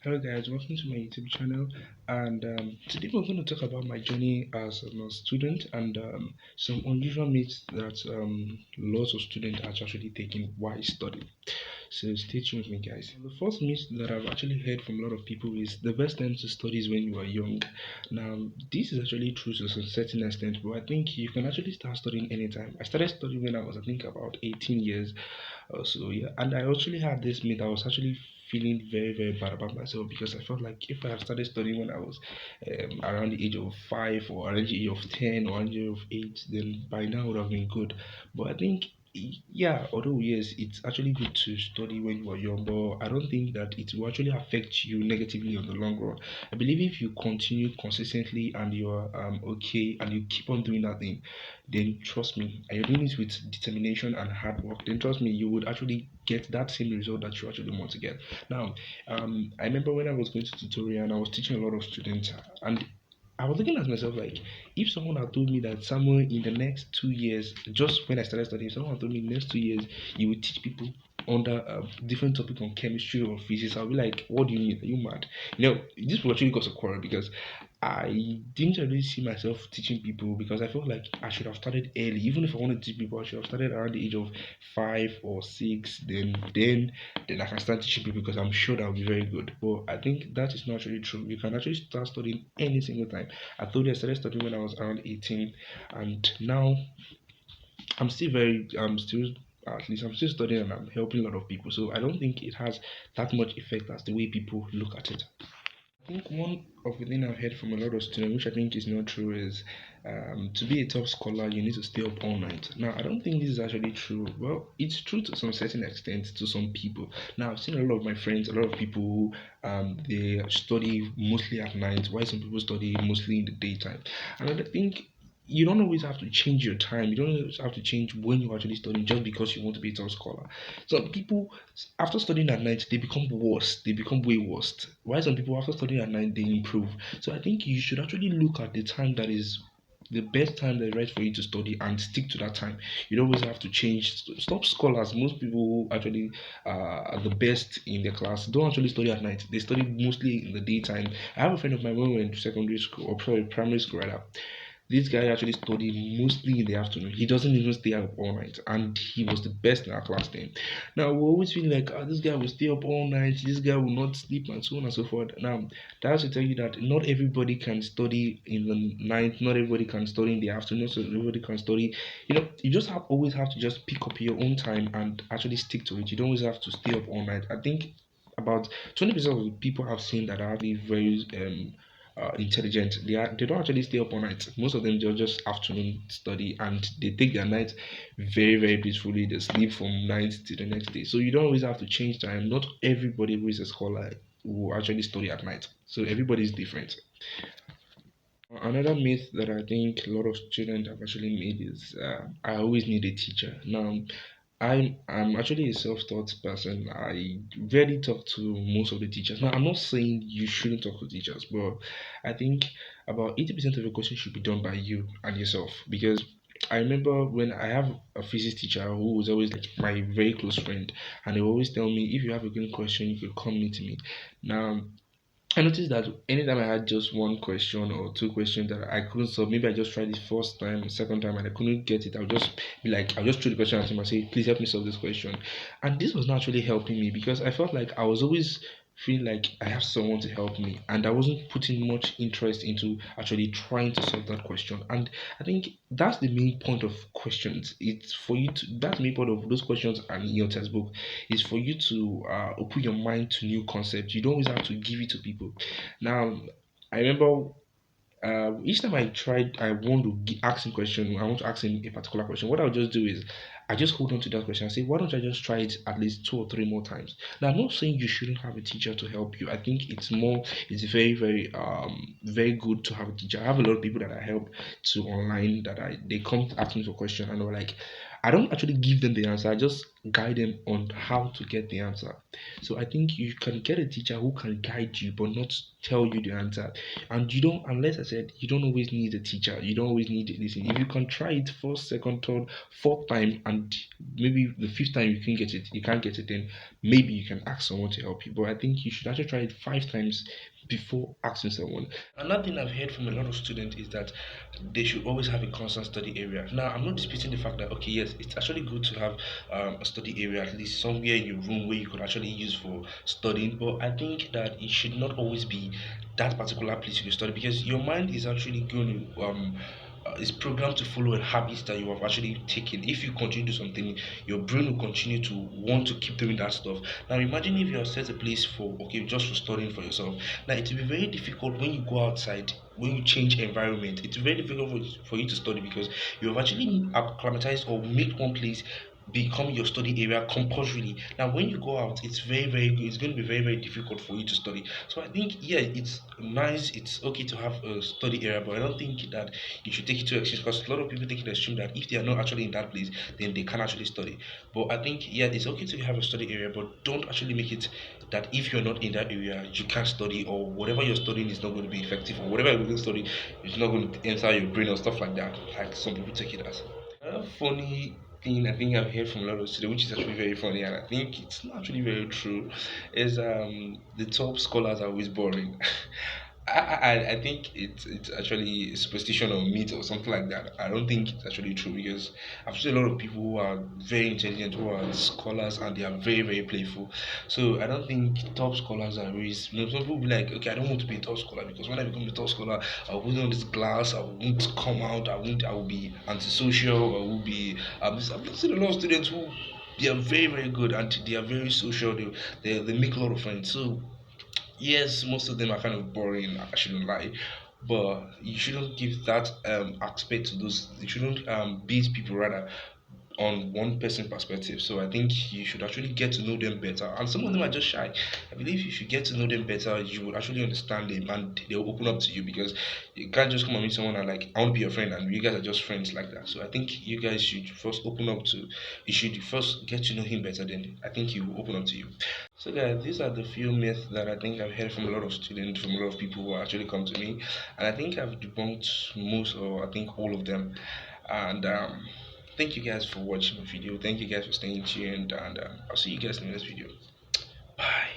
Hello guys, welcome to my YouTube channel. And today we're going to talk about my journey as a student and some unusual myths that lots of students are actually taking while studying. So stay tuned with me, guys. The first myth that I've actually heard from a lot of people is the best time to study is when you are young. Now, this is actually true to a certain extent, but I think you can actually start studying anytime. I started studying when I was, I think, about 18 years so yeah, and I actually had this myth. I was actually feeling very very bad about myself because I felt like if I had started studying when I was around the age of 5 or around the age of 10 or around the age of 8, then by now would have been good. But I think yeah, although yes, it's actually good to study when you are young, but I don't think that it will actually affect you negatively on the long run. I believe if you continue consistently and you're okay and you keep on doing that thing, then trust me, and you're doing it with determination and hard work, then trust me, you would actually get that same result that you actually want to get. Now, I remember when I was going to tutorial and I was teaching a lot of students, and I was looking at myself like, if someone had told me that somewhere in the next 2 years, just when I started studying, someone had told me in the next 2 years you will teach people under a different topic on chemistry or physics, I'll be like, what do you mean? Are you mad? This will actually cause a quarrel because I didn't really see myself teaching people because I felt like I should have started early. Even if I wanted to teach people, I should have started around the age of 5 or 6. Then I can start teaching people because I'm sure that will be very good. But I think that is not actually true. You can actually start studying any single time. I told you I started studying when I was around 18, and now I'm still at least I'm still studying and I'm helping a lot of people. So I don't think it has that much effect as the way people look at it. I think one of the things I've heard from a lot of students, which I think is not true, is to be a top scholar, you need to stay up all night. Now, I don't think this is actually true. Well, it's true to some certain extent to some people. Now, I've seen a lot of my friends, a lot of people who they study mostly at night, while some people study mostly in the daytime. And I think you don't always have to change your time. You don't always have to change when you're actually studying just because you want to be a top scholar. Some people after studying at night they become worse, they become way worse, while some people after studying at night they improve. So I think you should actually look at the time that is the best time that is right for you to study and stick to that time. You don't always have to change. Stop scholars, most people who actually are the best in their class don't actually study at night, they study mostly in the daytime. I have a friend of mine when we were in secondary school, or sorry, primary school rather. This guy actually studied mostly in the afternoon. He doesn't even stay up all night, and he was the best in our class then. Now we always feel like, this guy will stay up all night, this guy will not sleep, and so on and so forth. Now that's to tell you that not everybody can study in the night, not everybody can study in the afternoon, so everybody can study. You just always have to just pick up your own time and actually stick to it. You don't always have to stay up all night. I think about 20% of the people I've seen that are actually very intelligent. They don't actually stay up all night. Most of them they'll just afternoon study and they take their night very very peacefully. They sleep from night to the next day. So you don't always have to change time. Not everybody who is a scholar will actually study at night. So everybody is different. Another myth that I think a lot of students have actually made is I always need a teacher. Now, I'm actually a self-taught person. I rarely talk to most of the teachers. Now, I'm not saying you shouldn't talk to teachers, but I think about 80% of your questions should be done by you and yourself. Because I remember when I have a physics teacher who was always like my very close friend, and he would always tell me, if you have a good question, you could come meet me. Now, I noticed that anytime I had just one question or two questions that I couldn't solve, maybe I just tried it first time, second time, and I couldn't get it, I'll just be like, I'll just throw the question at him and say, please help me solve this question. And this was not actually helping me because I felt like I was always feeling like I have someone to help me, and I wasn't putting much interest into actually trying to solve that question. And I think that's the main point of questions. It's for you to, that's the main point of those questions and in your textbook is for you to open your mind to new concepts. You don't always have to give it to people. Now, I remember each time I want to ask him question, I want to ask him a particular question. What I'll just do is I just hold on to that question and say, why don't I just try it at least two or three more times? Now, I'm not saying you shouldn't have a teacher to help you. I think it's very, very, very good to have a teacher. I have a lot of people that I help to online that they come to ask me for question and they're like, I don't actually give them the answer. I just guide them on how to get the answer. So I think you can get a teacher who can guide you but not tell you the answer. And you don't, unless I said, you don't always need a teacher. You don't always need this. If you can try it first, second, third, fourth time, and maybe the fifth time you can't get it, then maybe you can ask someone to help you. But I think you should actually try it 5 times before asking someone. Another thing I've heard from a lot of students is that they should always have a constant study area. Now, I'm not disputing the fact that, okay, yes, it's actually good to have a study area, at least somewhere in your room where you could actually use for studying. But I think that it should not always be that particular place you study, because your mind is actually going to is programmed to follow a habit that you have actually taken. If you continue to do something, your brain will continue to want to keep doing that stuff. Now imagine if you have set a place for, okay, just for studying for yourself. Now it will be very difficult when you go outside, when you change environment. It's very difficult for you to study, because you have actually acclimatized or made one place become your study area compulsorily. Now when you go out, it's very good, it's going to be very difficult for you to study. So I think, yeah, it's nice, it's okay to have a study area, but I don't think that you should take it to extreme, because a lot of people take it to extreme that if they are not actually in that place, then they can actually study. But I think, yeah, it's okay to have a study area, but don't actually make it that if you're not in that area, you can't study, or whatever you're studying is not going to be effective, or whatever you're going to study is not going to enter your brain or stuff like that, like some people take it as. Another funny thing I think I've heard from a lot of students, which is actually very funny, and I think it's not actually very true, is the top scholars are always boring. I think it's actually a superstition or myth or something like that. I don't think it's actually true, because I've seen a lot of people who are very intelligent, who are scholars, and they are very playful. So I don't think top scholars are always. You know, some people will be like, okay, I don't want to be a top scholar, because when I become a top scholar, I will put on this glass, I won't come out, I will be antisocial, I will be. I've seen a lot of students who they are very good, and they are very social. They make a lot of friends. So yes, most of them are kind of boring. I shouldn't lie, but you shouldn't give that aspect to those. You shouldn't beat people rather on one person perspective. So I think you should actually get to know them better. And some of them are just shy. I believe if you get to know them better, you will actually understand them, and they'll open up to you, because you can't just come and meet someone and like, I want to be your friend, and you guys are just friends like that. So I think you guys should first open up to, you should first get to know him better, then I think he will open up to you. So guys, these are the few myths that I think I've heard from a lot of students, from a lot of people who actually come to me, and I think I've debunked most, or I think all of them. And thank you guys for watching the video. Thank you guys for staying tuned, and I'll see you guys in the next video. Bye.